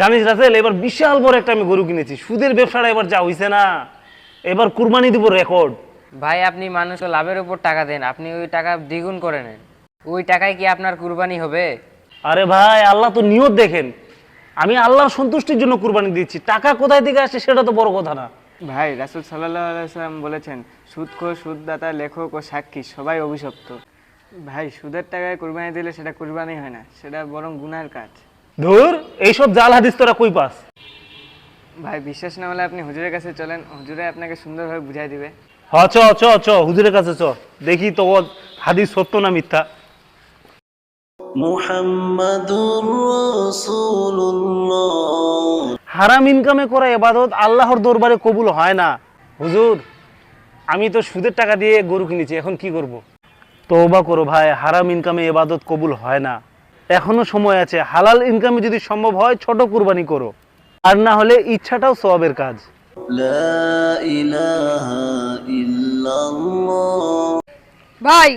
জানিস রাসেল, এবার বিশাল বড় একটা আমি গরু কিনেছি। সুদের ব্যবসাটা এবার যা হইছে না, এবার কুরবানি দিব রেকর্ড। ভাই আপনি মানুষকে লাভের উপর টাকা দেন, আপনি ওই টাকা দ্বিগুণ করে নেন, ওই টাকায় কি আপনার কুরবানি হবে? আরে ভাই, আল্লাহ তো নিয়ত দেখেন। আমি আল্লাহর সন্তুষ্টির জন্য কুরবানি দিচ্ছি, টাকা কোথায় থেকে আসে সেটা তো বড় কথা না। ভাই রাসূল সাল্লাল্লাহু আলাইহি ওয়াসাল্লাম বলেছেন, সুদখোর, সুদদাতা, লেখক ও সাক্ষী সবাই অভিশপ্ত। ভাই সুদের টাকায় কুরবানি দিলে সেটা কুরবানি হয় না, সেটা বরং গুনাহের কাজ। ধুর, এইসব জাল হাদিস তোরা কই পাস? ভাই বিশ্বাস না হলে আপনি হুজুরের কাছে চলেন, হুজুরে আপনাকে সুন্দরভাবে বুঝাই দিবে। হ, চ চ চ হুজুরের কাছে চ, দেখি তো ও হাদিস সত্য না মিথ্যা। মুহাম্মাদুর রাসূলুল্লাহ। হারাম ইনকামে করা ইবাদত আল্লাহর দরবারে কবুল হয় না। হুজুর, আমি তো সুদের টাকা দিয়ে গরু কিনেছি, এখন কি করব? তওবা করো ভাই, হারাম ইনকামে ইবাদত কবুল হয় না। এখনো সময় আছে, হালাল ইনকামে যদি সম্ভব হয় ছোট কুরবানি করো, আর না হলে ইচ্ছাটাও সওয়াবের কাজ। লা ইলাহা ইল্লাল্লাহ। ভাই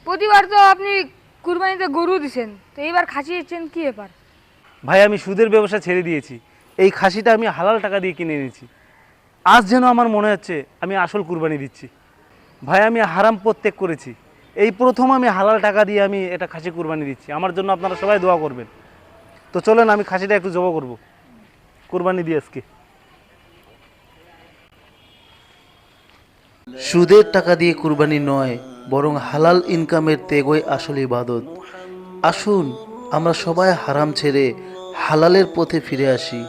প্রতিবার তো আপনি কুরবানিতে গরু দিছেন, তো এইবার খাসি দিচ্ছেন, কি ব্যাপার? ভাই আমি সুদের ব্যবসা ছেড়ে দিয়েছি, এই খাসিটা আমি হালাল টাকা দিয়ে কিনে এনেছি। আজ যেন আমার মনে হচ্ছে আমি আসল কুরবানি দিচ্ছি। ভাই আমি হারাম প্রত্যেক করেছি, এই প্রথম আমি হালাল টাকা দিয়ে আমি এটা খাসি কুরবানি দিচ্ছি। আমার জন্য আপনারা সবাই দোয়া করবেন। তো চলেন আমি খাসিটা একটু জবাই করব, কুরবানি দিয়ে আজকে। সুদের টাকা দিয়ে কুরবানি নয়, বরং হালাল ইনকামের ত্যাগই আসল ইবাদত। আসুন আমরা সবাই হারাম ছেড়ে হালালের পথে ফিরে আসি।